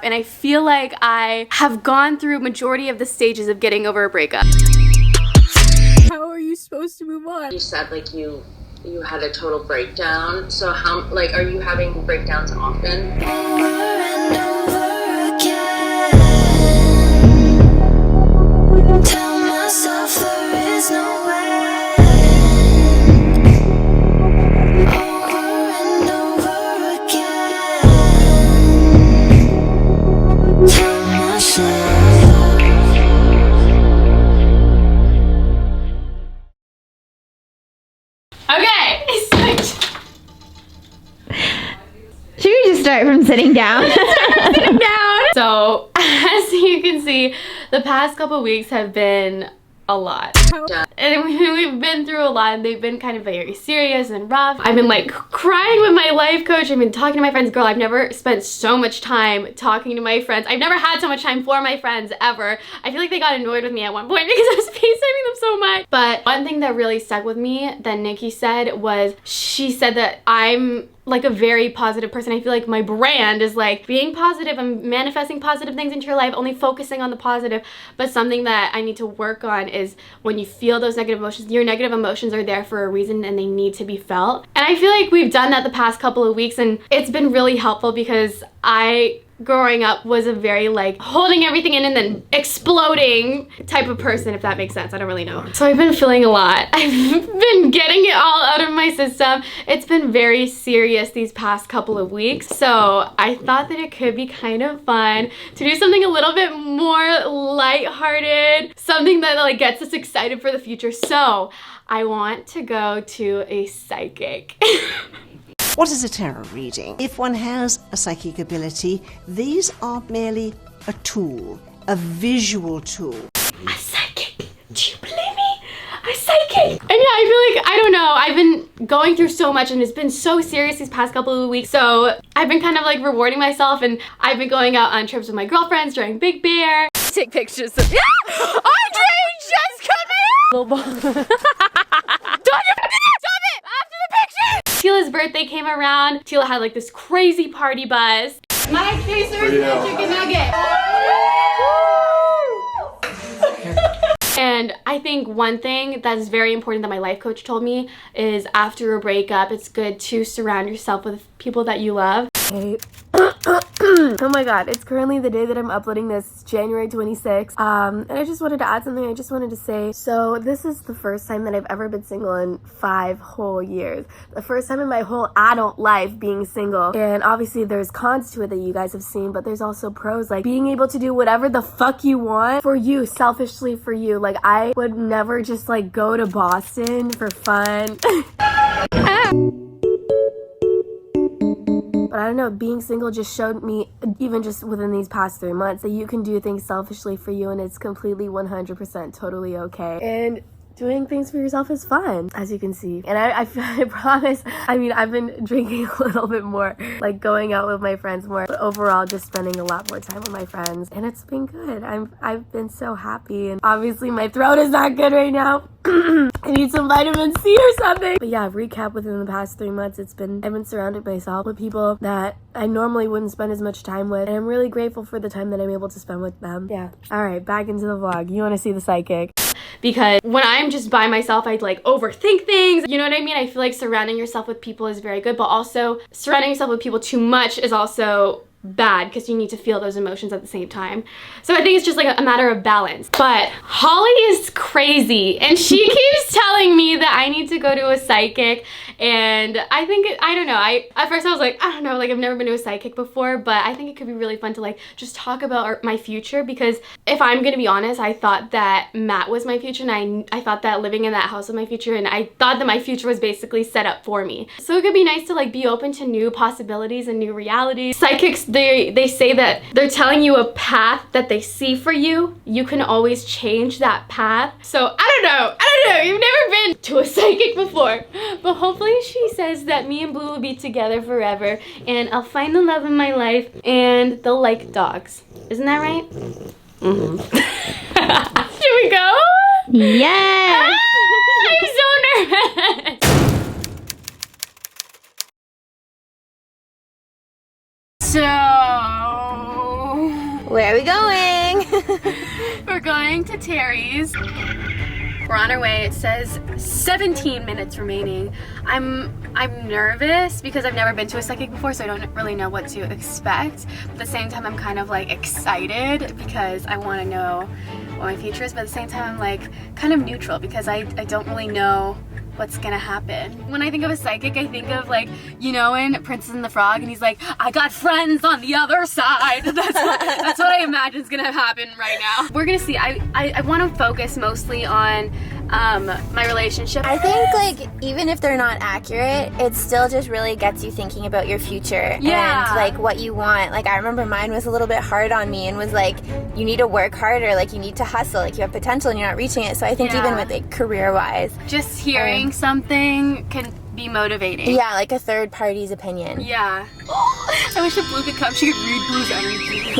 and I feel like I have gone through majority of the stages of getting over a breakup. How are you supposed to move on? You said like you had a total breakdown. So how, like, are you having breakdowns often? Over and over again. Tell myself there is no way. Over and over again. Tell myself. Okay, Should we just start from sitting down? sitting down. So, as you can see, the past couple weeks have been a lot. And we've been through a lot, and they've been kind of very serious and rough. I've been like crying with my life coach. I've been talking to my friends. Girl, I've never spent so much time talking to my friends. I've never had so much time for my friends ever. I feel like they got annoyed with me at one point because I was FaceTiming them so much. But one thing that really stuck with me that Nikki said was, she said that I'm like a very positive person. I feel like my brand is like being positive and manifesting positive things into your life, only focusing on the positive. But something that I need to work on is when you feel those negative emotions, your negative emotions are there for a reason and they need to be felt. And I feel like we've done that the past couple of weeks, and it's been really helpful because growing up was a very like holding everything in and then exploding type of person, if that makes sense. I don't really know. So I've been feeling a lot. I've been getting it all out of my system. It's been very serious these past couple of weeks. So I thought that it could be kind of fun to do something a little bit more lighthearted, something that like gets us excited for the future. So I want to go to a psychic. What is a tarot reading? If one has a psychic ability, these are merely a tool, a visual tool. A psychic? Do you believe me? A psychic! And yeah, I feel like, I don't know, I've been going through so much and it's been so serious these past couple of weeks. So I've been kind of like rewarding myself, and I've been going out on trips with my girlfriends during Big Bear. Take pictures of— Andre just coming! Don't you— Stop it! After the picture! Tila's birthday came around. Tila had like this crazy party bus. Mike, 3 serves and a chicken nugget. And I think one thing that is very important that my life coach told me is after a breakup, it's good to surround yourself with people that you love. Hey. Oh my god, it's currently the day that I'm uploading this, January 26th. And I just wanted to add something. I just wanted to say, so this is the first time that I've ever been single in 5 whole years. The first time in my whole adult life being single. And obviously there's cons to it that you guys have seen, but there's also pros, like being able to do whatever the fuck you want for you, selfishly for you. Like I would never just like go to Boston for fun. But I don't know, being single just showed me, even just within these past 3 months, that you can do things selfishly for you and it's completely 100% totally okay. And doing things for yourself is fun, as you can see. And I promise, I mean, I've been drinking a little bit more, like going out with my friends more, but overall just spending a lot more time with my friends, and it's been good. I've been so happy, and obviously my throat is not good right now. I need some vitamin C or something. But yeah, recap, within the past 3 months, I've been surrounded myself with people that I normally wouldn't spend as much time with, and I'm really grateful for the time that I'm able to spend with them. Yeah. Alright, back into the vlog. You want to see the psychic? Because when I'm just by myself, I'd like overthink things. You know what I mean? I feel like surrounding yourself with people is very good, but also surrounding yourself with people too much is also bad because you need to feel those emotions at the same time. So I think it's just like a matter of balance. But Holly is crazy and she keeps telling me that I need to go to a psychic, and I think I don't know, at first I was like, I don't know, like I've never been to a psychic before, but I think it could be really fun to like just talk about my future, because if I'm gonna be honest, I thought that Matt was my future, and I thought that living in that house was my future, and I thought that my future was basically set up for me. So it could be nice to like be open to new possibilities and new realities. Psychics, they say that they're telling you a path that they see for you. You can always change that path. So I don't know, you've never been to a psychic before, but hopefully she says that me and Blue will be together forever and I'll find the love of my life and they'll like dogs. Isn't that right? Mm-hmm. Should we go? Yes! I'm so nervous! So Where are we going? We're going to Terrie's. We're on our way. It says 17 minutes remaining. I'm nervous because I've never been to a psychic before, so I don't really know what to expect. But at the same time, I'm kind of like excited because I want to know what my future is. But at the same time, I'm like kind of neutral because I don't really know what's gonna happen. When I think of a psychic, I think of like, you know, in Princess and the Frog, and he's like, I got friends on the other side. That's what I imagine is gonna happen right now. We're gonna see. I want to focus mostly on my relationship. I think like even if they're not accurate, it still just really gets you thinking about your future and like what you want. Like I remember mine was a little bit hard on me and was like, you need to work harder, like you need to hustle, like you have potential and you're not reaching it. So I think even with like career wise, just hearing something can be motivating. Yeah, like a third party's opinion. Yeah. I wish if Blue could come, she could read Blue's energy.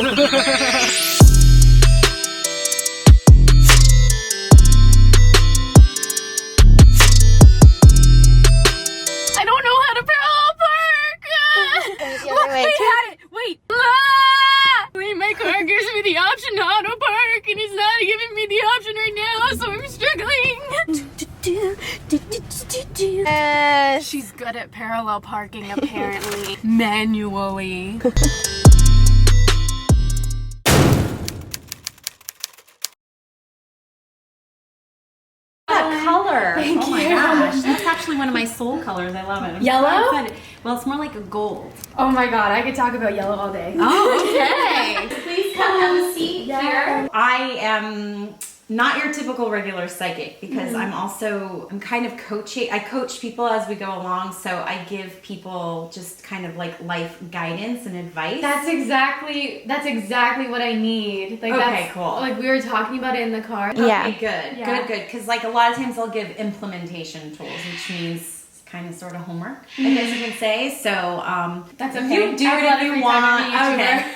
I don't know how to parallel park! Wait! Wait, my car gives me the option how to park, and it's not giving me the option right now, so I'm struggling. She's good at parallel parking, apparently. Manually. Color. Oh my gosh. That's actually one of my soul colors. I love it. Yellow? Well, it's more like a gold. Oh my god, I could talk about yellow all day. Oh, okay. Please come have a seat here. I am not your typical regular psychic because I'm kind of coaching. I coach people as we go along, so I give people just kind of like life guidance and advice. That's exactly what I need. Like, okay, cool. Like we were talking about it in the car. Yeah. Okay, good. Because like a lot of times I'll give implementation tools, which means kind of sort of homework, I guess you can say. So that's okay. You do it if you want. Okay.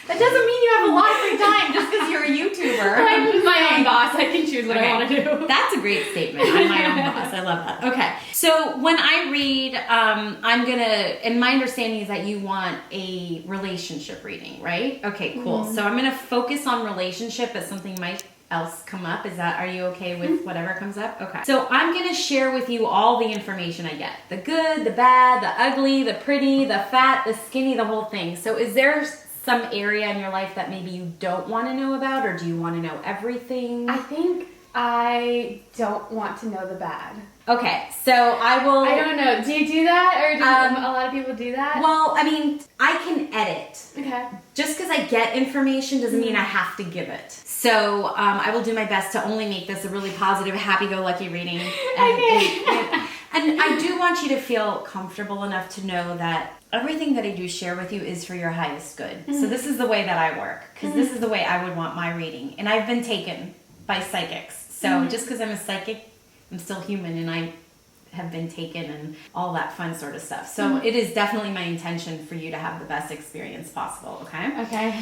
That doesn't mean you have a lot of free time just because you're a YouTuber. I'm my own boss. I can choose what I want to do. That's a great statement. I'm my own boss. I love that. Okay. So when I read, I'm going to, and my understanding is that you want a relationship reading, right? Okay, cool. So I'm going to focus on relationship, but something might else come up. Are you okay with whatever comes up? Okay. So I'm going to share with you all the information I get. The good, the bad, the ugly, the pretty, the fat, the skinny, the whole thing. So is there some area in your life that maybe you don't want to know about, or do you want to know everything? I think I don't want to know the bad. Okay, so I will... I don't know. Do you do that? Or do a lot of people do that? Well, I mean, I can edit. Okay. Just because I get information doesn't mean I have to give it. So I will do my best to only make this a really positive, happy-go-lucky reading. And I do want you to feel comfortable enough to know that everything that I do share with you is for your highest good. So this is the way that I work, because this is the way I would want my reading. And I've been taken by psychics. So just because I'm a psychic, I'm still human, and I have been taken and all that fun sort of stuff. So it is definitely my intention for you to have the best experience possible, okay? Okay.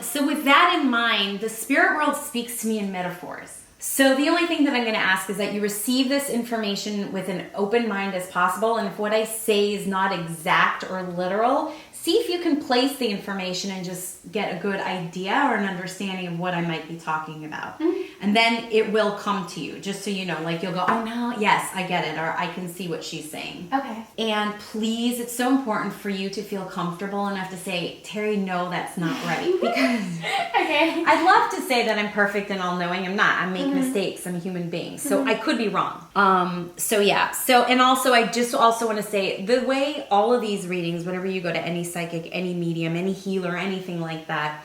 So with that in mind, the spirit world speaks to me in metaphors. So the only thing that I'm going to ask is that you receive this information with an open mind as possible, and if what I say is not exact or literal, see if you can place the information and just get a good idea or an understanding of what I might be talking about. And then it will come to you, just so you know. Like you'll go, oh no, yes, I get it, or I can see what she's saying. Okay. And please, it's so important for you to feel comfortable enough to say, Terrie, no, that's not right. Because okay. I'd love to say that I'm perfect and all-knowing. I'm not. I make mistakes. I'm a human being. So I could be wrong. So yeah. So, and also I just also want to say, the way all of these readings, whenever you go to any psychic, any medium, any healer, anything like that,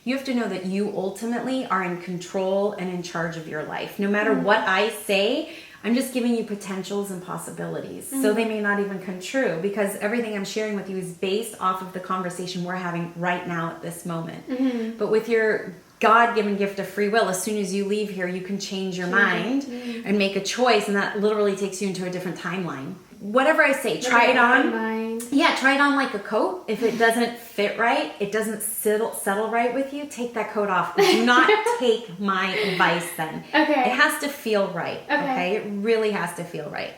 you have to know that you ultimately are in control and in charge of your life. No matter what I say, I'm just giving you potentials and possibilities. So they may not even come true, because everything I'm sharing with you is based off of the conversation we're having right now at this moment. But with your God-given gift of free will, as soon as you leave here, you can change your mind and make a choice, and that literally takes you into a different timeline. Whatever I say, try it on. Yeah, try it on like a coat. If it doesn't fit right, it doesn't settle right with you, take that coat off. Do not take my advice then. Okay. It has to feel right. Okay. It really has to feel right.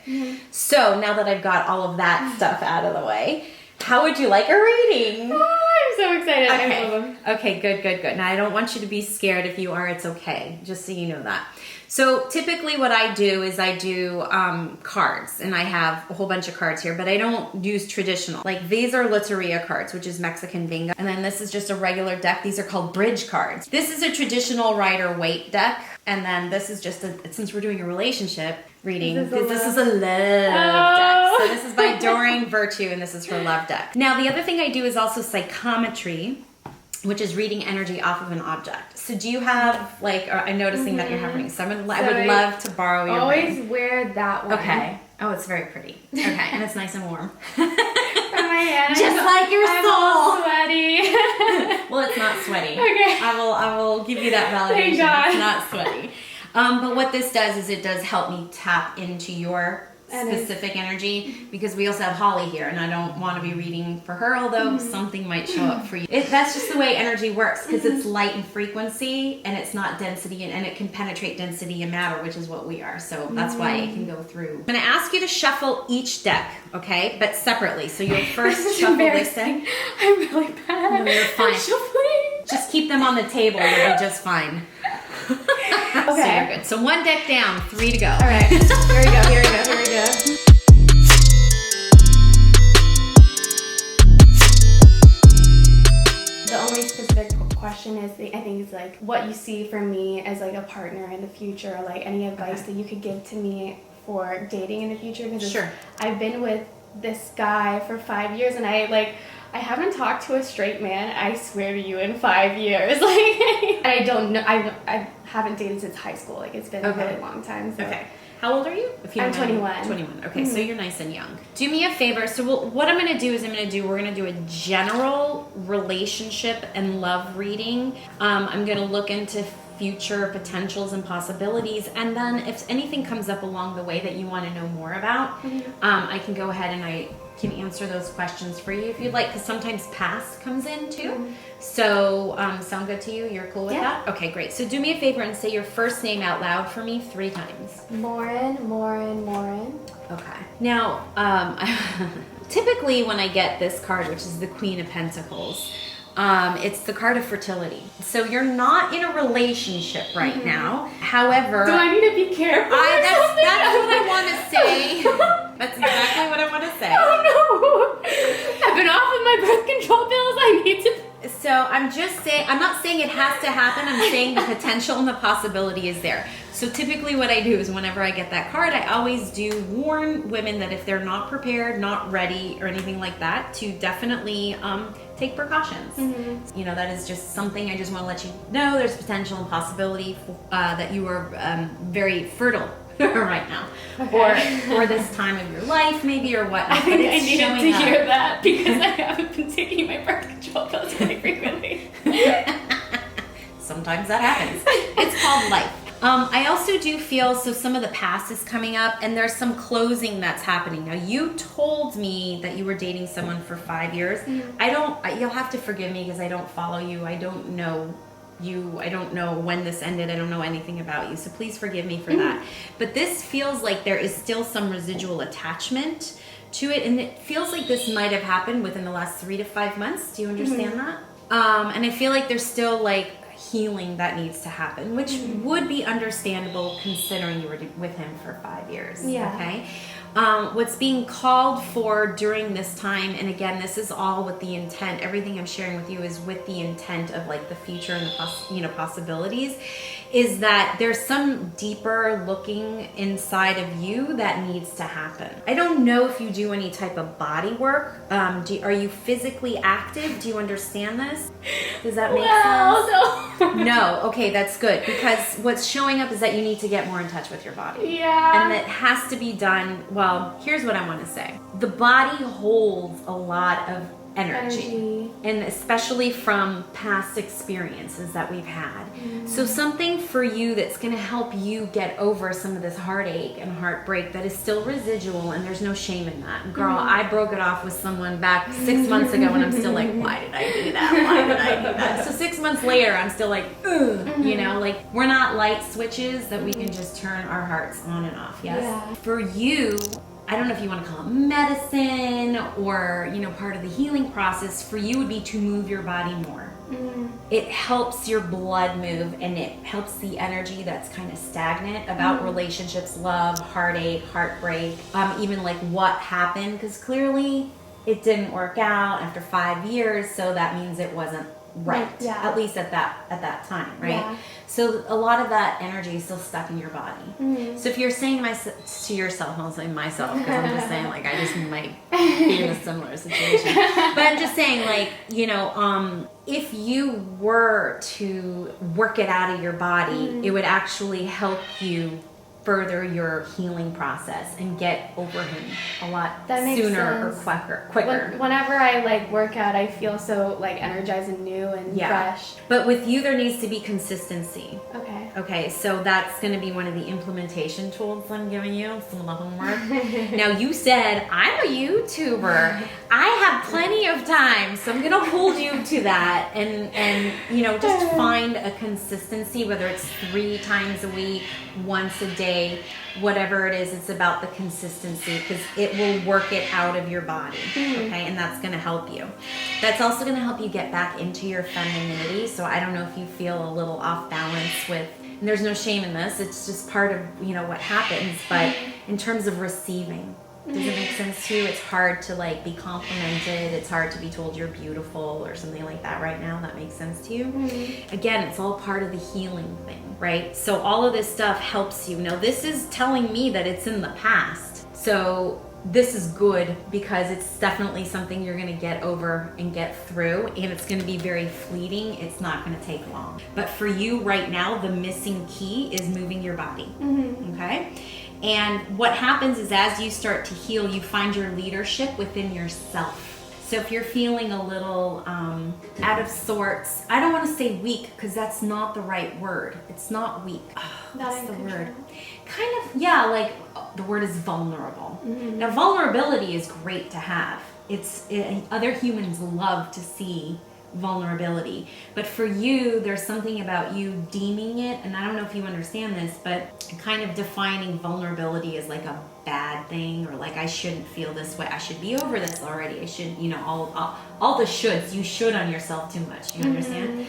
So now that I've got all of that stuff out of the way, how would you like a reading? Oh, I'm so excited. Okay. I love them. Okay, good. Now, I don't want you to be scared. If you are, it's okay. Just so you know that. So typically what I do is I do cards, and I have a whole bunch of cards here, but I don't use traditional. Like these are Loteria cards, which is Mexican bingo. And then this is just a regular deck. These are called bridge cards. This is a traditional Rider-Waite deck. And then this is just since we're doing a relationship reading, this is a love deck. So this is by Doreen Virtue, and this is her love deck. Now, the other thing I do is also psychometry, which is reading energy off of an object. So do you have, like, I'm noticing that you're having some. I would love to borrow your always ring. wear that one. Okay. Oh, it's very pretty. Okay, and it's nice and warm. For my hand. Just like your I'm soul. all sweaty. Well, it's not sweaty. Okay. I will give you that validation. Thank God. It's not sweaty. But what this does is it does help me tap into your specific energy, because we also have Holly here, and I don't want to be reading for her, although something might show up for you. That's just the way energy works, because it's light and frequency, and it's not density, and it can penetrate density and matter, which is what we are. So that's why it can go through. I'm going to ask you to shuffle each deck, okay? But separately. So you'll first shuffle this deck. I'm really bad. No, you're fine. Shuffling. Just keep them on the table. You'll be just fine. Okay. So you're good. So one deck down, 3 to go. All right. Here we go. The only specific question is, I think, is like what you see for me as like a partner in the future, like any advice that you could give to me for dating in the future. Because Sure. I've been with this guy for 5 years, and I haven't talked to a straight man, I swear to you, in 5 years. Like, and I don't know, I haven't dated since high school. Like, it's been a really long time. So. Okay. How old are you? If you I'm don't mind. 21. 21. Okay, so you're nice and young. Do me a favor. So what I'm going to do is we're going to do a general relationship and love reading. I'm going to look into future potentials and possibilities, and then if anything comes up along the way that you want to know more about, I can go ahead and I can answer those questions for you if you'd like, because sometimes past comes in too. So sound good to you? You're cool with that? Okay, great. So do me a favor and say your first name out loud for me 3 times. Morin. Okay. Now, typically when I get this card, which is the Queen of Pentacles, it's the card of fertility. So you're not in a relationship right now. However, Do I need to be careful? that's what I want to say. That's exactly what I want to say. Oh no! I've been off of my birth control pills. I need to. So I'm just saying, I'm not saying it has to happen. I'm saying the potential and the possibility is there. So typically what I do is whenever I get that card, I always do warn women that if they're not prepared, not ready, or anything like that, to definitely take precautions. You know, that is just something I just want to let you know. There's potential and possibility that you are very fertile right now, or this time of your life, maybe, or whatnot. I think I needed to hear that because I haven't been taking my birth control pills very frequently. Sometimes that happens. It's called life. I also do feel, so some of the past is coming up, and there's some closing that's happening. Now, you told me that you were dating someone for 5 years. You'll have to forgive me because I don't follow you. I don't know you. I don't know when this ended. I don't know anything about you. So please forgive me for that. But this feels like there is still some residual attachment to it. And it feels like this might have happened within the last 3 to 5 months. Do you understand that? And I feel like there's still like healing that needs to happen, which would be understandable considering you were with him for 5 years. Yeah. Okay. What's being called for during this time, and again, this is all with the intent, everything I'm sharing with you is with the intent of like the future and the possibilities, is that there's some deeper looking inside of you that needs to happen. I don't know if you do any type of body work. Are you physically active? Do you understand this? Does that make sense? No. Okay, that's good, because what's showing up is that you need to get more in touch with your body. Yeah. And that has to be done. Well, here's what I want to say. The body holds a lot of energy. And especially from past experiences that we've had. So something for you that's going to help you get over some of this heartache and heartbreak that is still residual, and there's no shame in that. Girl, I broke it off with someone back 6 months ago, and I'm still like, why did I do that? Why did I do that? So 6 months later, I'm still like, ugh, you know, like we're not light switches that we can just turn our hearts on and off. Yes. Yeah. For you, I don't know if you want to call it medicine or, you know, part of the healing process for you would be to move your body more. It helps your blood move, and it helps the energy that's kind of stagnant about relationships, love, heartache, heartbreak, even like what happened, because clearly it didn't work out after 5 years, so that means it wasn't right, at least at that time, right? So a lot of that energy is still stuck in your body. So if you're saying to yourself, I'll say myself because I'm just saying, like, I just might be in a similar situation, but I'm just saying, like, you know, if you were to work it out of your body, it would actually help you further your healing process and get over him a lot sooner or quicker. Whenever I like work out, I feel so like energized and new and fresh. But with you, there needs to be consistency. Okay, so that's going to be one of the implementation tools I'm giving you, some of the homework. Now, you said, I'm a YouTuber. I have plenty of time, so I'm going to hold you to that and you know, just find a consistency, whether it's 3 times a week, once a day, whatever it is. It's about the consistency, because it will work it out of your body, okay? And that's going to help you. That's also going to help you get back into your femininity. So I don't know if you feel a little off balance with, and there's no shame in this, it's just part of, you know, what happens, but in terms of receiving, does it make sense to you? It's hard to like be complimented. It's hard to be told you're beautiful or something like that right now. That makes sense to you? Again, it's all part of the healing thing, right? So all of this stuff helps you. Now, this is telling me that it's in the past. So this is good because it's definitely something you're going to get over and get through, and it's going to be very fleeting. It's not going to take long. But for you right now, the missing key is moving your body, okay? And what happens is, as you start to heal, you find your leadership within yourself. So if you're feeling a little out of sorts, I don't want to say weak, because that's not the right word. It's not weak. What's the word? Kind of, yeah, like the word is vulnerable. Now, vulnerability is great to have. Other humans love to see vulnerability, but for you, there's something about you deeming it, and I don't know if you understand this, but kind of defining vulnerability as like a bad thing, or like I shouldn't feel this way, I should be over this already, I should, you know, all the shoulds. You should on yourself too much. You understand?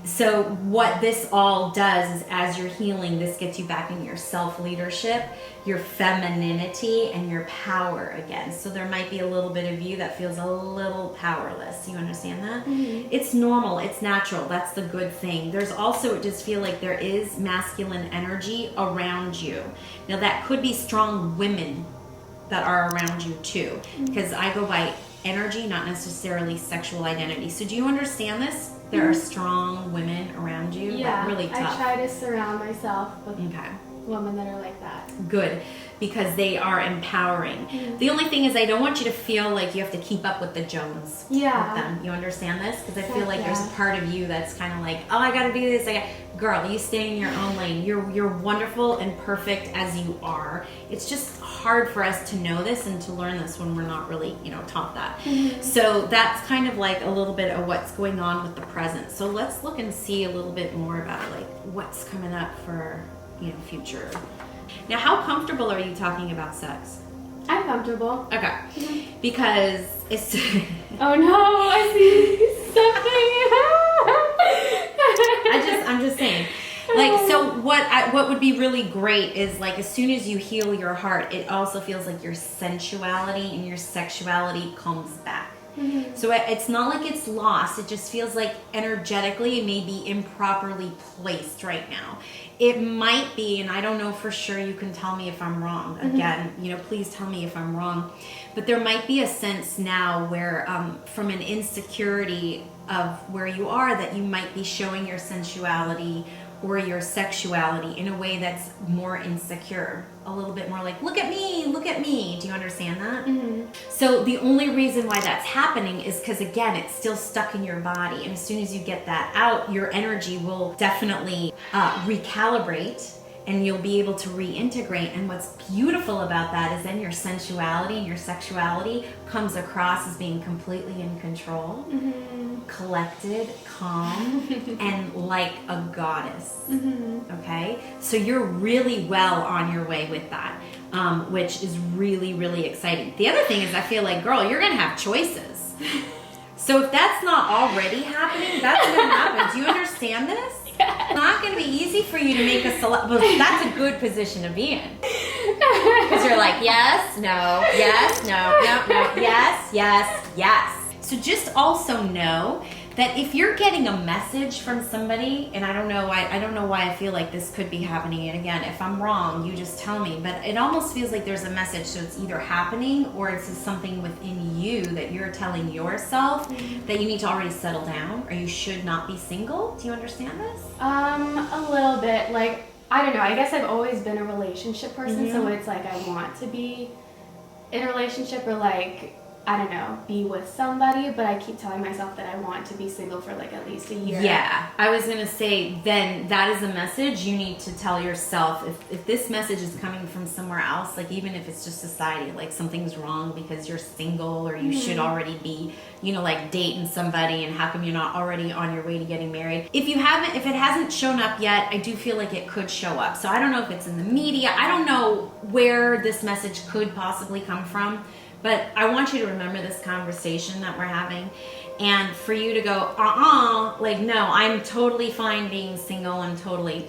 So what this all does is, as you're healing, this gets you back in your self-leadership, your femininity, and your power again. So there might be a little bit of you that feels a little powerless. You understand that? It's normal. It's natural. That's the good thing. There's also, just feel like there is masculine energy around you. Now, that could be strong women that are around you too, because I go by energy, not necessarily sexual identity. So do you understand this? There are strong women around you. Yeah, really tough. I try to surround myself with women that are like that. Good, because they are empowering. The only thing is, I don't want you to feel like you have to keep up with the Jones with them. You understand this? Because I feel like there's a part of you that's kind of like, oh, I gotta do this. Girl, you stay in your own lane. You're wonderful and perfect as you are. It's just hard for us to know this and to learn this when we're not really, you know, taught that. So that's kind of like a little bit of what's going on with the present. So let's look and see a little bit more about like what's coming up for, you know, future. Now, how comfortable are you talking about sex? I'm comfortable. Okay. Because it's oh no, I see something. I'm just saying. Like, so what would be really great is, like, as soon as you heal your heart, it also feels like your sensuality and your sexuality comes back. So it's not like it's lost. It just feels like energetically it may be improperly placed right now. It might be, and I don't know for sure, you can tell me if I'm wrong. Again, you know, please tell me if I'm wrong. But there might be a sense now where from an insecurity of where you are, that you might be showing your sensuality or your sexuality in a way that's more insecure, a little bit more like, look at me, look at me. Do you understand that? So the only reason why that's happening is because, again, it's still stuck in your body, and as soon as you get that out, your energy will definitely recalibrate, and you'll be able to reintegrate. And what's beautiful about that is then your sensuality and your sexuality comes across as being completely in control, collected, calm, and like a goddess. Okay? So you're really well on your way with that. which is really, really exciting. The other thing is I feel like, girl, you're going to have choices. So if that's not already happening, that's going to happen. Do you understand this? It's not going to be easy for you to make a select. Well, that's a good position to be in. Because you're like, yes, no, yes, no, no, no, yes, yes, yes. So just also know that if you're getting a message from somebody, and I don't know why I feel like this could be happening, and again, if I'm wrong, you just tell me, but it almost feels like there's a message, so it's either happening or it's just something within you that you're telling yourself that you need to already settle down, or you should not be single. Do you understand this? A little bit. Like, I don't know, I guess I've always been a relationship person, so it's like I want to be in a relationship, or like, I don't know, be with somebody, but I keep telling myself that I want to be single for like at least a year. Yeah, I was gonna say, then that is a message you need to tell yourself. If this message is coming from somewhere else, like even if it's just society, like something's wrong because you're single, or you should already be, you know, like dating somebody, and how come you're not already on your way to getting married? If it hasn't shown up yet, I do feel like it could show up. So I don't know if it's in the media, I don't know where this message could possibly come from. But I want you to remember this conversation that we're having, and for you to go, like, no, I'm totally fine being single, and totally,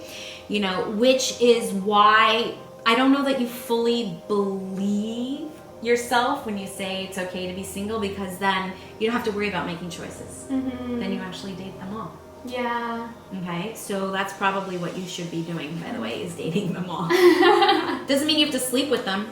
you know, which is why I don't know that you fully believe yourself when you say it's okay to be single, because then you don't have to worry about making choices. Then you actually date them all. Yeah. Okay, so that's probably what you should be doing, by the way, is dating them all. Doesn't mean you have to sleep with them.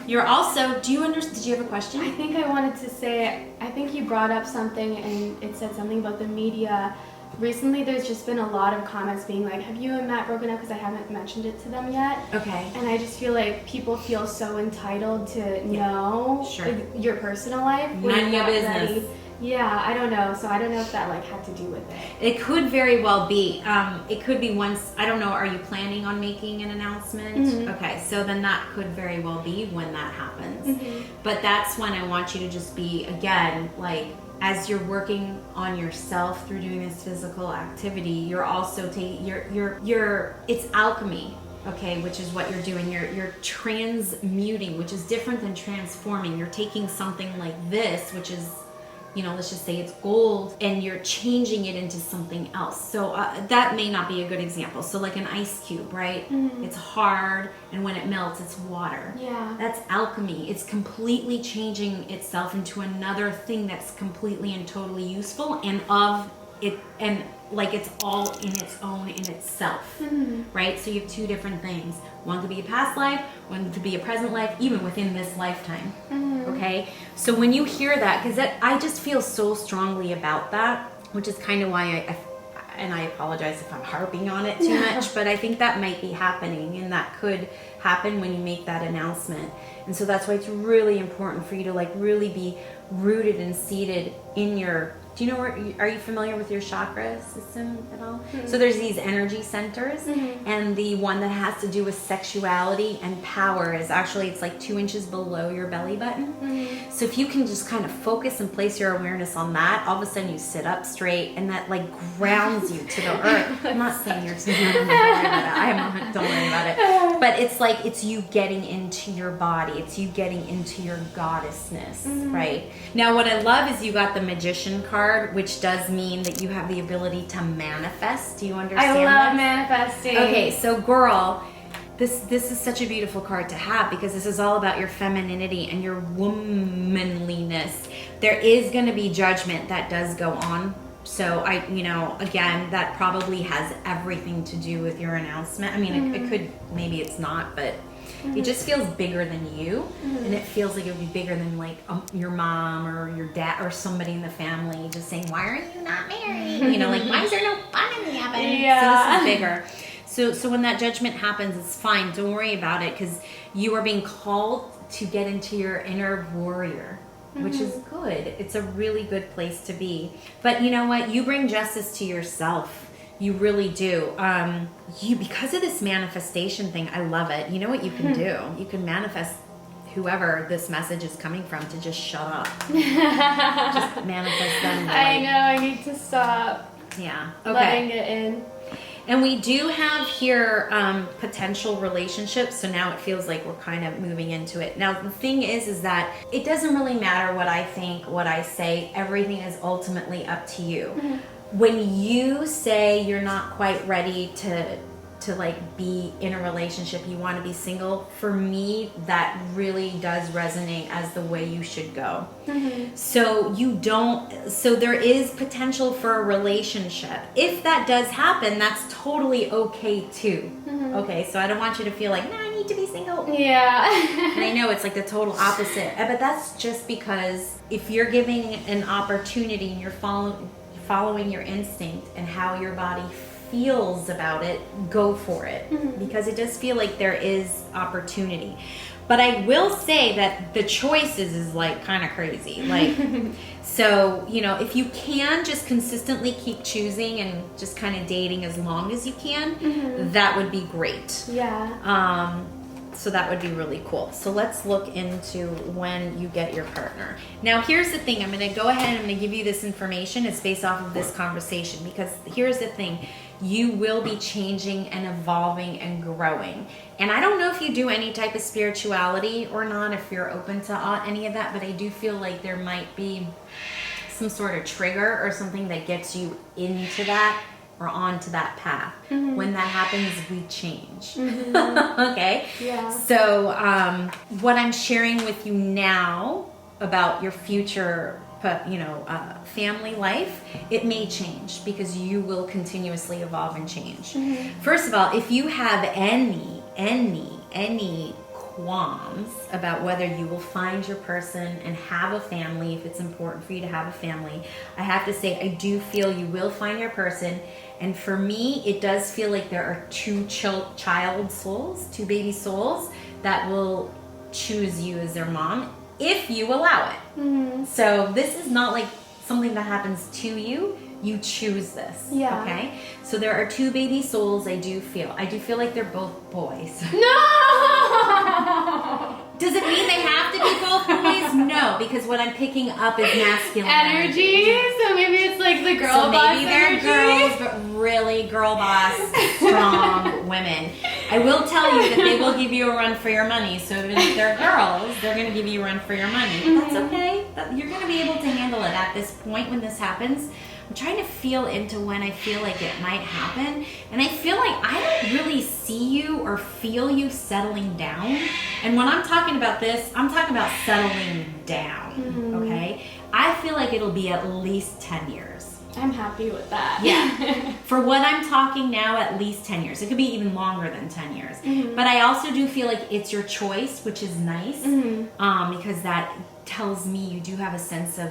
You're also, did you have a question? I think I wanted to say, I think you brought up something, and it said something about the media. Recently, there's just been a lot of comments being like, have you and Matt broken up? Because I haven't mentioned it to them yet. Okay. And I just feel like people feel so entitled to know like, your personal life. None of your business. Ready. Yeah, I don't know. So I don't know if that like had to do with it. It could very well be. It could be once, I don't know, are you planning on making an announcement? Okay, so then that could very well be when that happens. But that's when I want you to just be, again, like, as you're working on yourself through doing this physical activity, you're also taking, it's alchemy. Okay, which is what you're doing. You're transmuting, which is different than transforming. You're taking something like this, which is, you know, let's just say it's gold, and you're changing it into something else. So that may not be a good example. So like an ice cube, right? It's hard, and when it melts, it's water. Yeah. That's alchemy. It's completely changing itself into another thing that's completely and totally useful, and of it, and like it's all in its own in itself, right? So you have two different things. One could be a past life, one could be a present life, even within this lifetime. Okay, so when you hear that, because I just feel so strongly about that, which is kind of why I apologize if I'm harping on it too much, but I think that might be happening, and that could happen when you make that announcement. And so that's why it's really important for you to like really be rooted and seated in your, do you know are you familiar with your chakra system at all? So there's these energy centers, and the one that has to do with sexuality and power is actually, it's like 2 inches below your belly button. So if you can just kind of focus and place your awareness on that, all of a sudden you sit up straight, and that like grounds you to the earth. I'm not saying you're don't worry about it. Don't worry about it. But it's like, it's you getting into your body. It's you getting into your goddessness, right? Now what I love is you got the Magician card, which does mean that you have the ability to manifest. Do you understand? I love this? manifesting. Okay, so girl, this is such a beautiful card to have, because this is all about your femininity and your womanliness. There is going to be judgment that does go on. So again, that probably has everything to do with your announcement. I mean, it could, maybe it's not, but it just feels bigger than you, and it feels like it would be bigger than like your mom or your dad or somebody in the family just saying, why are you not married? You know, like, why is there no fun in heaven? So this is bigger. So when that judgment happens, it's fine. Don't worry about it, because you are being called to get into your inner warrior, which is good. It's a really good place to be. But you know what? You bring justice to yourself. You really do. Because of this manifestation thing, I love it. You know what you can do? You can manifest whoever this message is coming from to just shut up. Just manifest them. I know, I need to stop Yeah. letting it in. And we do have here potential relationships. So now it feels like we're kind of moving into it. Now the thing is that it doesn't really matter what I think, what I say. Everything is ultimately up to you. When you say you're not quite ready to like be in a relationship, you want to be single, for me that really does resonate as the way you should go. So there is potential for a relationship. If that does happen, that's totally okay too. Okay, so I don't want you to feel like, no, I need to be single. Yeah. And I know it's like the total opposite, but that's just because if you're giving an opportunity and you're following your instinct and how your body feels about it, go for it, because it does feel like there is opportunity. But I will say that the choices is like kind of crazy. Like, so, you know, if you can just consistently keep choosing and just kind of dating as long as you can, that would be great. Yeah. So that would be really cool. So let's look into when you get your partner. Now, here's the thing. I'm going to go ahead and I'm going to give you this information. It's based off of this conversation, because here's the thing. You will be changing and evolving and growing. And I don't know if you do any type of spirituality or not, if you're open to any of that, but I do feel like there might be some sort of trigger or something that gets you into that or onto that path. When that happens, we change. Okay? Yeah. So what I'm sharing with you now about your future family life, it may change because you will continuously evolve and change. First of all, if you have any qualms about whether you will find your person and have a family, if it's important for you to have a family, I have to say I do feel you will find your person. And for me, it does feel like there are two baby souls that will choose you as their mom if you allow it. So this is not like something that happens to you. You choose this. Yeah. Okay? So there are two baby souls. I do feel like they're both boys. No! Does it mean they have to be both boys? No, because what I'm picking up is masculine Energy? So maybe it's like the girl so boss maybe they're energy? girls, but really girl boss, strong women. I will tell you that they will give you a run for your money. So even if they're girls, they're going to give you a run for your money. But that's okay. You're going to be able to handle it at this point when this happens. I'm trying to feel into when I feel like it might happen. And I feel like I don't really see you or feel you settling down. And when I'm talking about this, I'm talking about settling down, okay? I feel like it'll be at least 10 years. I'm happy with that. Yeah. For what I'm talking now, at least 10 years. It could be even longer than 10 years. But I also do feel like it's your choice, which is nice, because that tells me you do have a sense of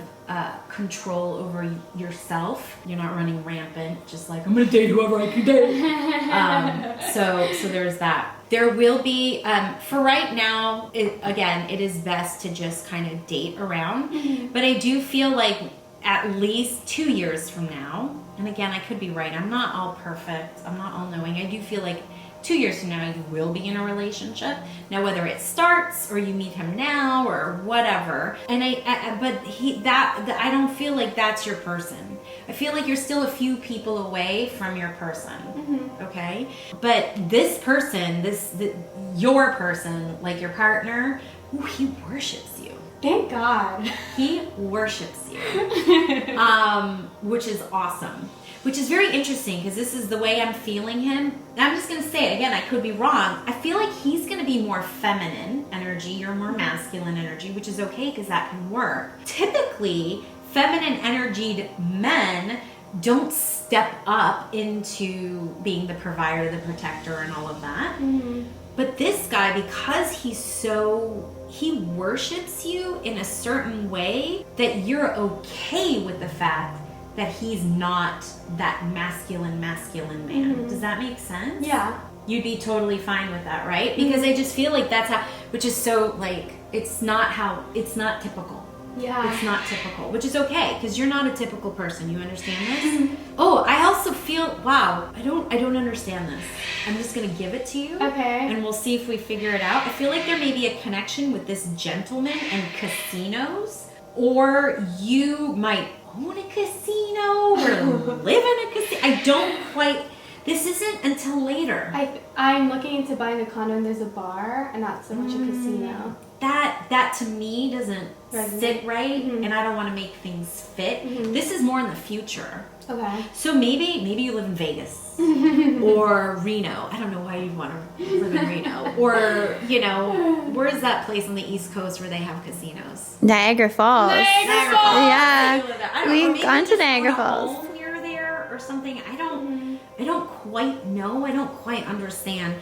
control over yourself. You're not running rampant, just like, I'm going to date whoever I can date. So there's that. There will be, for right now, it is best to just kind of date around. But I do feel like at least 2 years from now, and again, I could be right. I'm not all perfect. I'm not all knowing. I do feel like 2 years from now, you will be in a relationship. Now, whether it starts or you meet him now or whatever, and I don't feel like that's your person. I feel like you're still a few people away from your person, okay? But this person, your person, like your partner, he worships you. Thank God. He worships you, which is awesome. Which is very interesting because this is the way I'm feeling him. And I'm just going to say it again, I could be wrong. I feel like he's going to be more feminine energy, you're more masculine energy, which is okay because that can work. Typically, feminine energied men don't step up into being the provider, the protector, and all of that. But this guy, because he worships you in a certain way that you're okay with the fact that he's not that masculine man. Does that make sense? Yeah. You'd be totally fine with that, right? Because I just feel like that's how, which is so like, it's not typical. Yeah. It's not typical, which is okay, because you're not a typical person. You understand this? Oh, I also feel, wow, I don't understand this. I'm just going to give it to you. Okay. And we'll see if we figure it out. I feel like there may be a connection with this gentleman and casinos, or you might own a casino or live in a casino. I don't quite, This isn't until later. I'm looking into buying a condo and there's a bar and not so much a casino. That to me doesn't sit right, and I don't want to make things fit. This is more in the future. Okay. So maybe you live in Vegas or Reno. I don't know why you'd want to live in Reno. Or, you know, where's that place on the East Coast where they have casinos? Niagara Falls. Niagara Falls. Yeah. We've gone to Niagara Falls. Home near there or something. I don't quite know. I don't quite understand.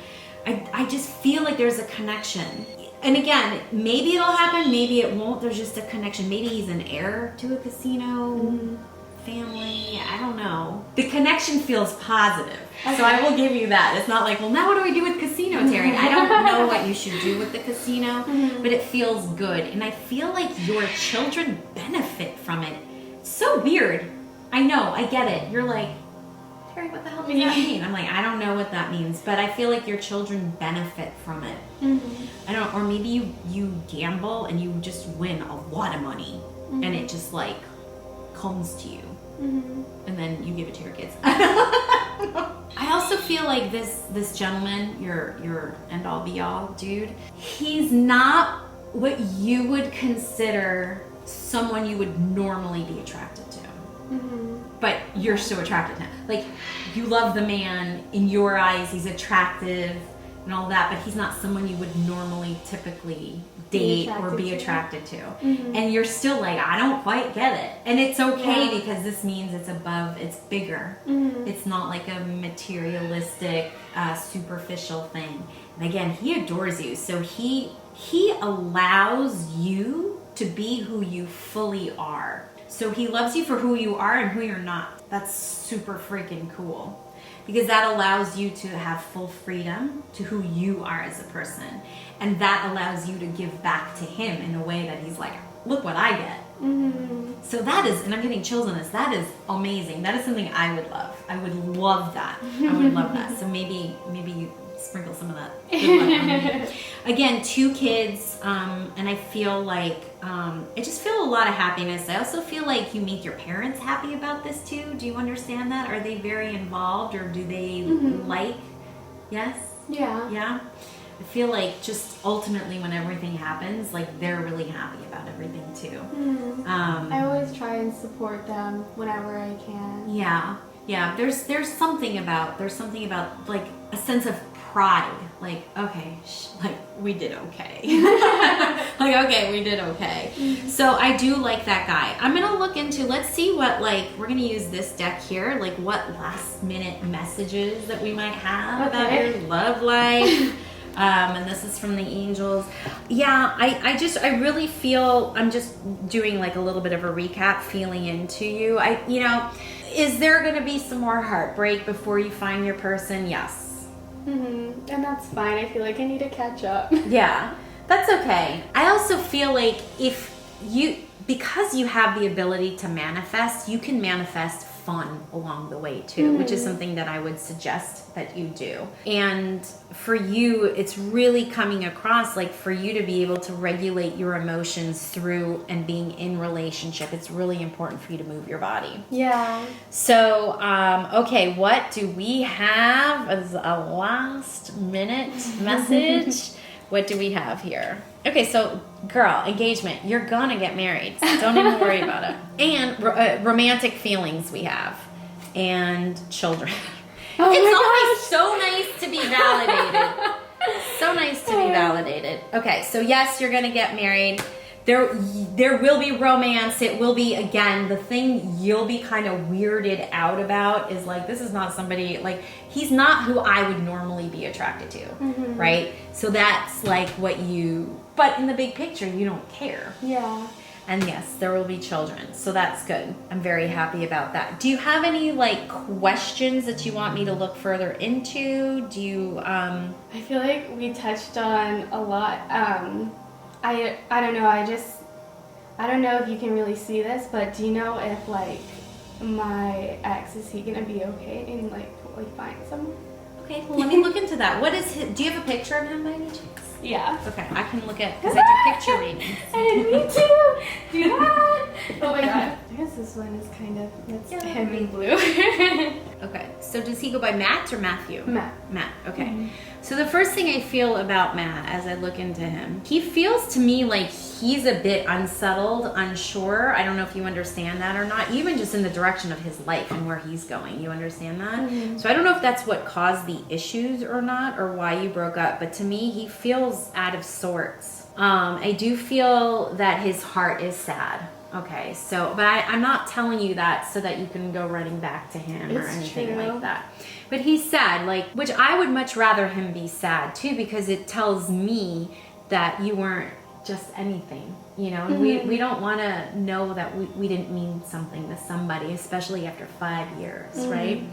I just feel like there's a connection. And again, maybe it'll happen, maybe it won't. There's just a connection. Maybe he's an heir to a casino family. I don't know. The connection feels positive. Okay. So I will give you that. It's not like, well, now what do we do with casino, Terrie? I don't know what you should do with the casino, but it feels good. And I feel like your children benefit from it. It's so weird. I know, I get it. You're like, Terrie, what the hell does that mean? I'm like, I don't know what that means, but I feel like your children benefit from it. I don't know, or maybe you gamble and you just win a lot of money and it just like comes to you and then you give it to your kids. I also feel like this gentleman, your end all be all dude, he's not what you would consider someone you would normally be attracted to. But you're so attracted to him. Like, you love the man, in your eyes he's attractive and all that, but he's not someone you would normally typically date or be attracted to. And you're still like, I don't quite get it. And it's okay because this means it's above, it's bigger. It's not like a materialistic, superficial thing. And again, he adores you. So he allows you to be who you fully are. So he loves you for who you are and who you're not. That's super freaking cool. Because that allows you to have full freedom to who you are as a person. And that allows you to give back to him in a way that he's like, look what I get. So that is, and I'm getting chills on this, that is amazing. That is something I would love. I would love that. I would love that. So maybe you sprinkle some of that good luck on me. Again, 2 kids, and I feel like, I just feel a lot of happiness. I also feel like you make your parents happy about this too. Do you understand that? Are they very involved, or do they like? Yes? Yeah. Yeah? I feel like just ultimately when everything happens, like they're really happy about everything too. I always try and support them whenever I can. Yeah. Yeah, there's something about like a sense of pride. Like, okay, like we did okay. Like, okay, we did okay. So I do like that guy. I'm gonna look into, let's see what, like, we're gonna use this deck here, like what last minute messages that we might have about your love life. And this is from the angels. Yeah, I really feel, I'm just doing like a little bit of a recap, feeling into you. Is there going to be some more heartbreak before you find your person? Yes. And that's fine. I feel like I need to catch up. Yeah, that's okay. I also feel like because you have the ability to manifest, you can manifest fun along the way too, which is something that I would suggest that you do. And for you, it's really coming across like for you to be able to regulate your emotions through and being in relationship. It's really important for you to move your body. Yeah. So, okay, what do we have as a last minute message? What do we have here? Okay, so girl, engagement. You're gonna get married. So don't even worry about it. And romantic feelings we have. And children. Oh, it's always so nice to be validated. So nice to be validated. Okay, so yes, you're gonna get married. There will be romance. It will be, again, the thing you'll be kind of weirded out about is like, this is not somebody, like, he's not who I would normally be attracted to, right? So that's like but in the big picture, you don't care. Yeah. And yes, there will be children. So that's good. I'm very happy about that. Do you have any like questions that you want me to look further into? Do you, I feel like we touched on a lot. I don't know, I don't know if you can really see this, but do you know if like my ex, is he gonna be okay and like find someone? Okay, well let me look into that. Do you have a picture of him by any chance? Yeah. Okay, I can look at, because I do picture readings. I didn't mean to do that. Oh my god. I guess this this one is kind of, it's him in blue. Okay, so does he go by Matt or Matthew? Matt. Matt, okay. So the first thing I feel about Matt as I look into him, he feels to me like he's a bit unsettled, unsure. I don't know if you understand that or not, even just in the direction of his life and where he's going. You understand that? So I don't know if that's what caused the issues or not, or why you broke up, but to me, he feels out of sorts. I do feel that his heart is sad. Okay, so, but I'm not telling you that so that you can go running back to him or anything like that. But he's sad, like, which I would much rather him be sad too, because it tells me that you weren't just anything, you know? And we don't want to know that we didn't mean something to somebody, especially after 5 years, right?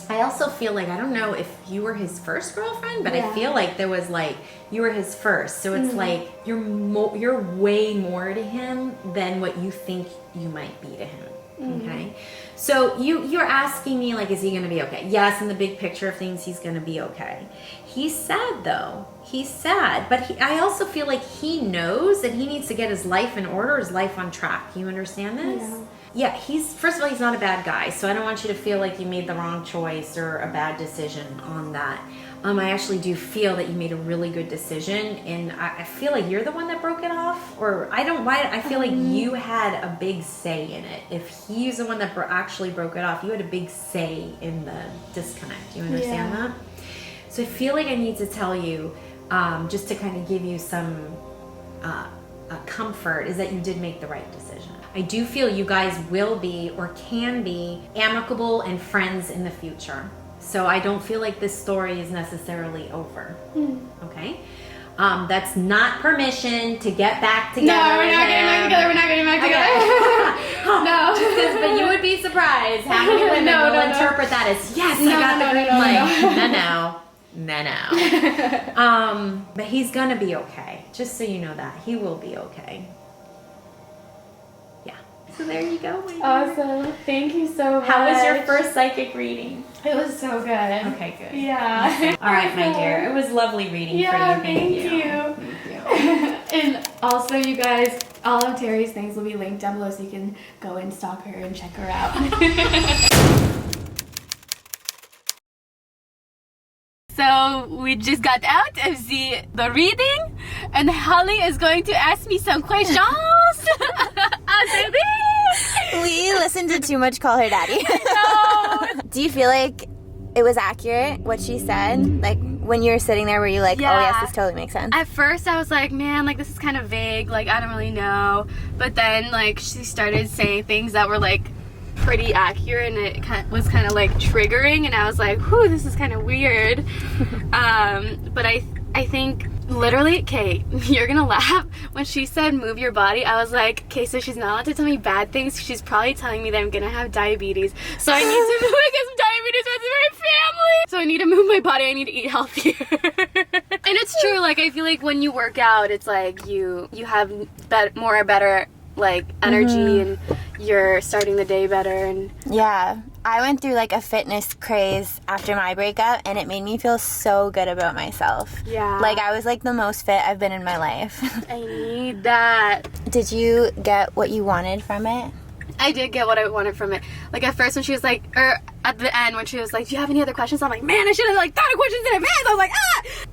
I also feel like, I don't know if you were his first girlfriend, but I feel like there was like, you were his first. So it's like, you're way more to him than what you think you might be to him. Okay. So you're asking me like, is he going to be okay? Yes. In the big picture of things, he's going to be okay. He's sad though. He's sad, but I also feel like he knows that he needs to get his life in order, his life on track. You understand this? Yeah, first of all, he's not a bad guy, so I don't want you to feel like you made the wrong choice or a bad decision on that. I actually do feel that you made a really good decision, and I feel like you're the one that broke it off, or I feel like you had a big say in it. If he's the one that actually broke it off, you had a big say in the disconnect. You understand that? So I feel like I need to tell you, just to kind of give you some comfort, is that you did make the right decision. I do feel you guys will be or can be amicable and friends in the future. So I don't feel like this story is necessarily over. Okay? That's not permission to get back together. No, we're not getting back together. We're not getting back together. No. But you would be surprised how many women will interpret that as, yes, I got the green light. No. But he's gonna be okay. Just so you know that. He will be okay. Yeah. So there you go. Awesome. Thank you so much. How was your first psychic reading? It was so good. Okay, good. Yeah. All right, my dear. It was lovely reading for you. Thank you. And also, you guys, all of Terrie's things will be linked down below, so you can go and stalk her and check her out. So we just got out of the reading, and Holly is going to ask me some questions. We listened to too much Call Her Daddy. No. Do you feel like it was accurate what she said? Like when you were sitting there, were you like, oh yes, this totally makes sense? At first I was like, man, like this is kind of vague, like I don't really know. But then like she started saying things that were like pretty accurate, and it was kind of like triggering, and I was like, whew, this is kind of weird. But I think literally, Kate, you're gonna laugh, when she said move your body, I was like, okay, so she's not allowed to tell me bad things, she's probably telling me that I'm gonna have diabetes, so I need to move, because diabetes runs in my family, so I need to move my body, I need to eat healthier. And it's true, like I feel like when you work out, it's like you have better like energy, and you're starting the day better. And yeah, I went through like a fitness craze after my breakup, and it made me feel so good about myself. Yeah, like I was like the most fit I've been in my life. I need that. Did you get what you wanted from it? I did get what I wanted from it. Like at first when she was like, or at the end when she was like, do you have any other questions? I'm like, man, I should have like thought of questions in advance. I was like,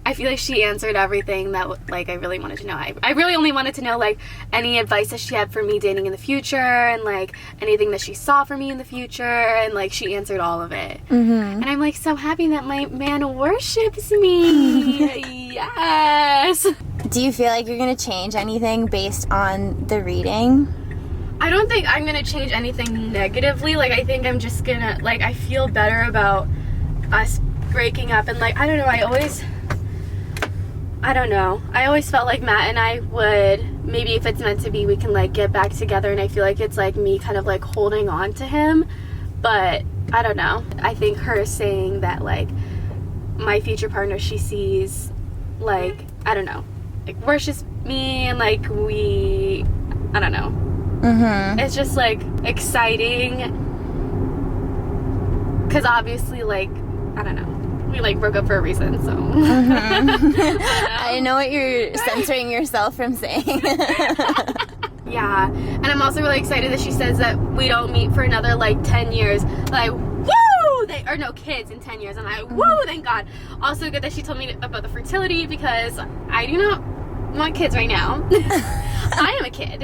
I feel like she answered everything that like I really wanted to know. I really only wanted to know like any advice that she had for me dating in the future, and like anything that she saw for me in the future, and like she answered all of it. And I'm like so happy that my man worships me. Yes. Do you feel like you're gonna change anything based on the reading? I don't think I'm gonna change anything negatively. Like I think I'm just gonna, like, I feel better about us breaking up, and like I don't know, I always felt like Matt and I would, maybe if it's meant to be, we can like get back together, and I feel like it's like me kind of like holding on to him, but I don't know. I think her saying that like my future partner, she sees like, I don't know, like worships me, and like I don't know. It's just like exciting, because obviously like I don't know, we like broke up for a reason, so I know what you're censoring yourself from saying. Yeah, and I'm also really excited that she says that we don't meet for another like 10 years. Like, woo! Or no, kids in 10 years. I'm like, woo, thank God. Also good that she told me about the fertility because I do not want kids right now. I am a kid.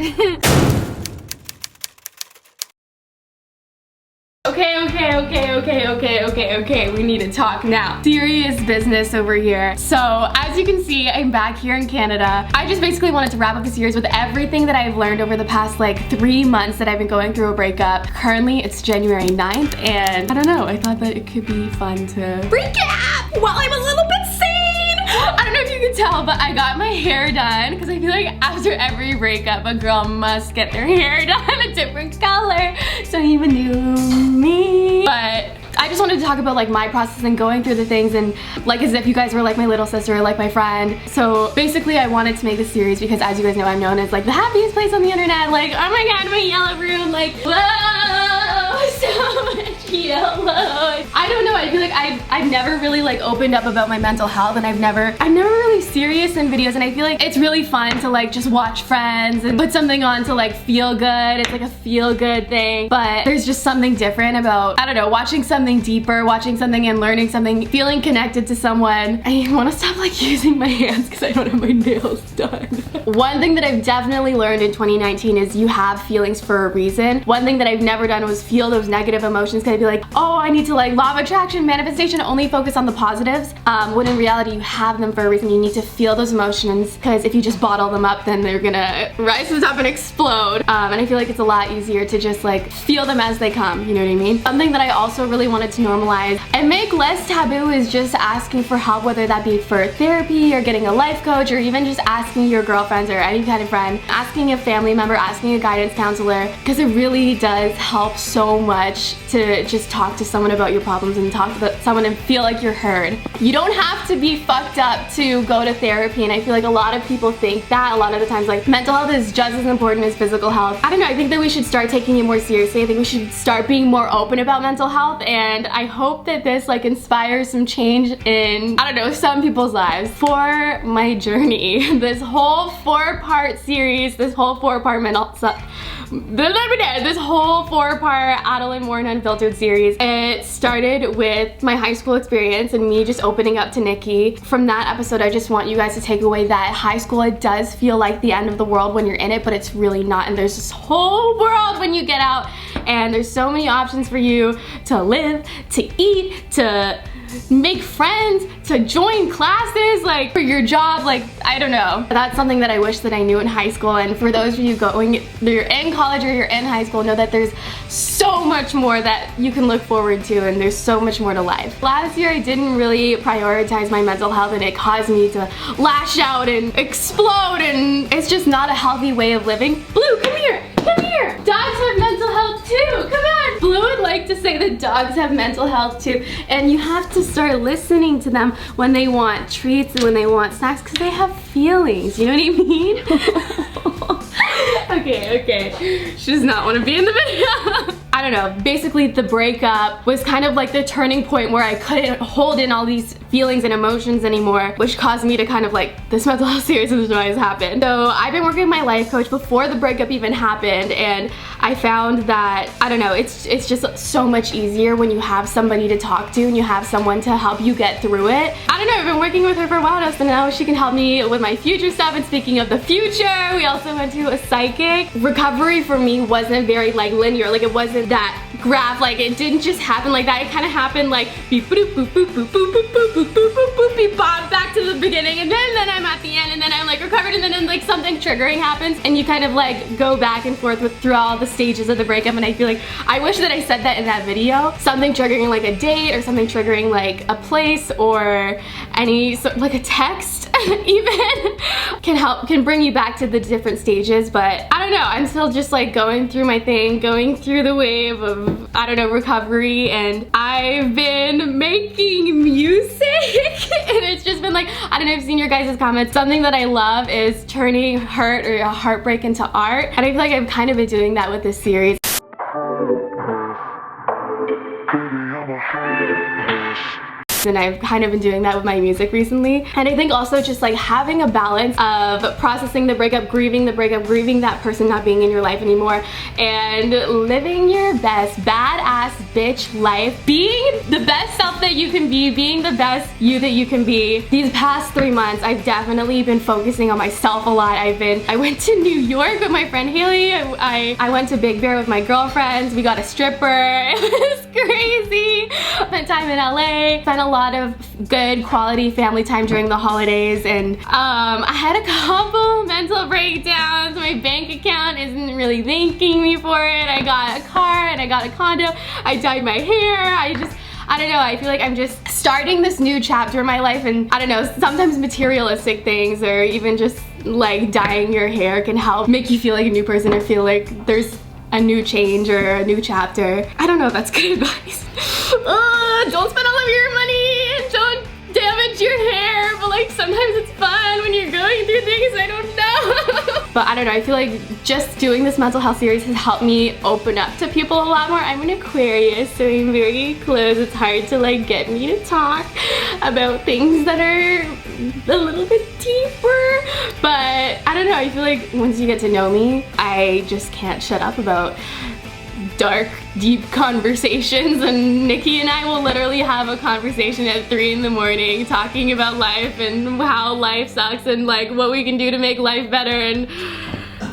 Okay, we need to talk now. Serious business over here. So, as you can see, I'm back here in Canada. I just basically wanted to wrap up the series with everything that I've learned over the past like 3 months that I've been going through a breakup. Currently, it's January 9th, and I don't know, I thought that it could be fun to recap while I'm a little bit sane. I don't know if you can tell, but I got my hair done because I feel like after every breakup, a girl must get their hair done a different color. So even knew me. But I just wanted to talk about like my process and going through the things and like as if you guys were like my little sister or like my friend. So basically I wanted to make this series because as you guys know, I'm known as like the happiest place on the internet. Like, oh my God, my yellow room, like, whoa, so much yellow. I don't know, I feel like I've never really like opened up about my mental health, and I'm never really serious in videos, and I feel like it's really fun to like just watch Friends and put something on to like feel good. It's like a feel good thing, but there's just something different about, I don't know, watching something deeper, watching something and learning something, feeling connected to someone. I want to stop like using my hands because I don't have my nails done. One thing that I've definitely learned in 2019 is you have feelings for a reason. One thing that I've never done was feel those negative emotions, because I'd be like, oh, I need to like law of attraction, manifestation, only focus on the positives. When in reality you have them for a reason. You need to feel those emotions, because if you just bottle them up, then they're gonna rise to the top and explode. And I feel like it's a lot easier to just like feel them as they come, you know what I mean? Something that I also really wanted to normalize and make less taboo is just asking for help, whether that be for therapy or getting a life coach, or even just asking your girlfriends or any kind of friend, asking a family member, asking a guidance counselor, because it really does help so much to just talk to someone about your problems and talk to someone and feel like you're heard. You don't have to be fucked up to go to therapy, and I feel like a lot of people think that a lot of the times like mental health is just as important as physical health. I don't know, I think that we should start taking it more seriously. I think we should start being more open about mental health, and I hope that this like inspires some change in, I don't know, some people's lives. For my journey, this whole 4-part series, this whole 4-part this whole 4-part Adelaine Morin Unfiltered series, it started with my high school experience and me just opening up to Nikki. From that episode, I just want you guys to take away that high school, it does feel like the end of the world when you're in it, but it's really not, and there's this whole world when you get out, and there's so many options for you to live, to eat, to make friends, to join classes, like for your job, like I don't know. That's something that I wish that I knew in high school, and for those of you you're in college or you're in high school, know that there's so much more that you can look forward to, and there's so much more to life. Last year I didn't really prioritize my mental health, and it caused me to lash out and explode, and it's just not a healthy way of living. Blue, come here! Come here! Dogs have mental health too! Come on! Blue would like to say that dogs have mental health too, and you have to start listening to them when they want treats and when they want snacks, because they have feelings, you know what I mean? Okay. She does not want to be in the video. I don't know, basically the breakup was kind of like the turning point where I couldn't hold in all these feelings and emotions anymore, which caused me to kind of like, this mental health series is what has happened. So I've been working with my life coach before the breakup even happened, and I found that, I don't know, it's just so much easier when you have somebody to talk to and you have someone to help you get through it. I don't know, I've been working with her for a while now, so now she can help me with my future stuff. And speaking of the future, we also went to a psychic. Recovery for me wasn't very like linear, like it wasn't that graph, like it didn't just happen like that. It kind of happened like beep boop boop boop boop boop boop boop boop boop boop boop beep bob back to the beginning, and then I'm at the end, and then I'm like recovered, and then like something triggering happens, and you kind of like go back and forth through all the stages of the breakup. And I feel like I wish that I said that in that video. Something triggering like a date, or something triggering like a place, or like a text even can bring you back to the different stages. But I don't know, I'm still just like going through my thing, going through the wave of, I don't know, recovery, and I've been making music and it's just been like, I don't know if you've seen your guys' comments. Something that I love is turning hurt or a heartbreak into art, and I feel like I've kind of been doing that with this series. and I've kind of been doing that with my music recently. And I think also just like having a balance of processing the breakup, grieving that person not being in your life anymore, and living your best badass bitch life, being the best self that you can be, being the best you that you can be. These past 3 months, I've definitely been focusing on myself a lot. I went to New York with my friend Haley. I went to Big Bear with my girlfriends. We got a stripper. It was crazy. Spent time in LA. Spent a lot of good quality family time during the holidays, and I had a couple mental breakdowns. My bank account isn't really thanking me for it. I got a car and I got a condo. I dyed my hair. I don't know, I feel like I'm just starting this new chapter in my life, and I don't know, sometimes materialistic things or even just like dyeing your hair can help make you feel like a new person or feel like there's a new change or a new chapter. I don't know if that's good advice. Don't spend all of your money and don't damage your hair, but like sometimes it's fun when you're going through things. I don't know. But I don't know, I feel like just doing this mental health series has helped me open up to people a lot more. I'm an Aquarius, so I'm very close. It's hard to like get me to talk about things that are a little bit deeper, but I don't know, I feel like once you get to know me, I just can't shut up about dark, deep conversations, and Nikki and I will literally have a conversation at 3 in the morning talking about life and how life sucks and like what we can do to make life better, and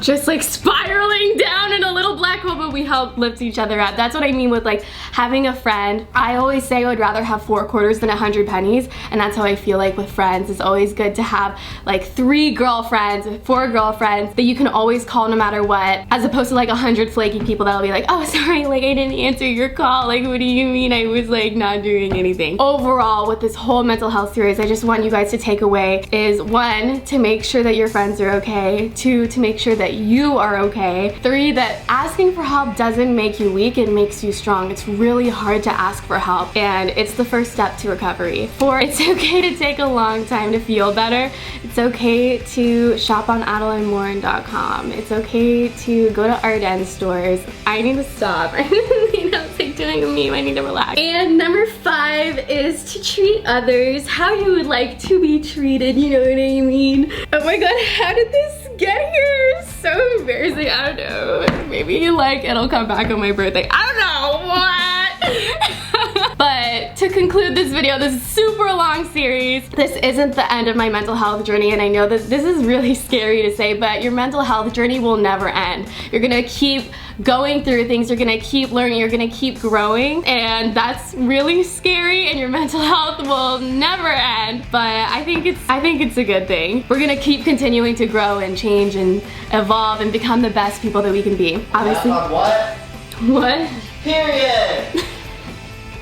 just like spiraling down in a little black hole, but we help lift each other up. That's what I mean with like having a friend. I always say I would rather have 4 quarters than 100 pennies, and that's how I feel like with friends. It's always good to have like 3 girlfriends, 4 girlfriends that you can always call no matter what, as opposed to like 100 flaky people that'll be like, oh sorry, like I didn't answer your call, like what do you mean I was like not doing anything. Overall, with this whole mental health series, I just want you guys to take away is 1, to make sure that your friends are okay, 2, to make sure that you are okay, 3, that asking for help doesn't make you weak, it makes you strong. It's really hard to ask for help, and it's the first step to recovery. 4, it's okay to take a long time to feel better. It's okay to shop on AdelaineMorin.com. It's okay to go to Ardennes stores. I need to stop. I need to like doing a meme. I need to relax. And number 5 is to treat others how you would like to be treated, you know what I mean? Oh my god, how did this get here? So embarrassing. I don't know. Maybe like it'll come back on my birthday. I don't know what. But to conclude this video, this super long series, this isn't the end of my mental health journey, and I know that this is really scary to say, but your mental health journey will never end. You're gonna keep going through things, you're gonna keep learning, you're gonna keep growing, and that's really scary, and your mental health will never end, but I think it's a good thing. We're gonna keep continuing to grow and change and evolve and become the best people that we can be. Obviously. What? What? Period!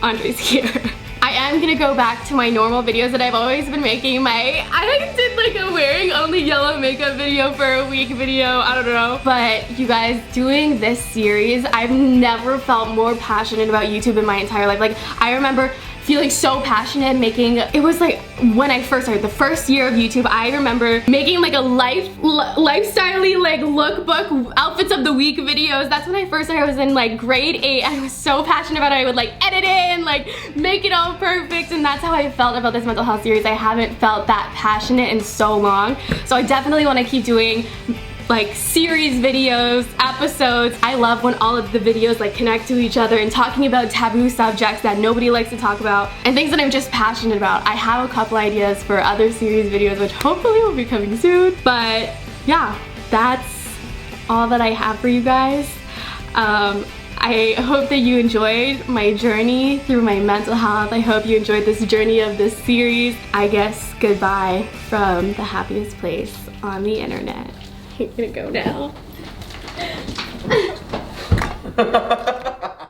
Andre's here. I am gonna go back to my normal videos that I've always been making. I did like a wearing only yellow makeup video for a week video, I don't know. But you guys, doing this series, I've never felt more passionate about YouTube in my entire life. Like, I remember feeling so passionate making, it was like when I first started, the first year of YouTube, I remember making like a lifestyle-y like lookbook, outfits of the week videos. That's when I first started. I was in like grade 8. I was so passionate about it. I would like edit it and like make it all perfect, and that's how I felt about this mental health series. I haven't felt that passionate in so long. So I definitely want to keep doing like series videos, episodes. I love when all of the videos like connect to each other and talking about taboo subjects that nobody likes to talk about and things that I'm just passionate about. I have a couple ideas for other series videos which hopefully will be coming soon. But yeah, that's all that I have for you guys. I hope that you enjoyed my journey through my mental health. I hope you enjoyed this journey of this series. I guess goodbye from the happiest place on the internet. I'm gonna go now.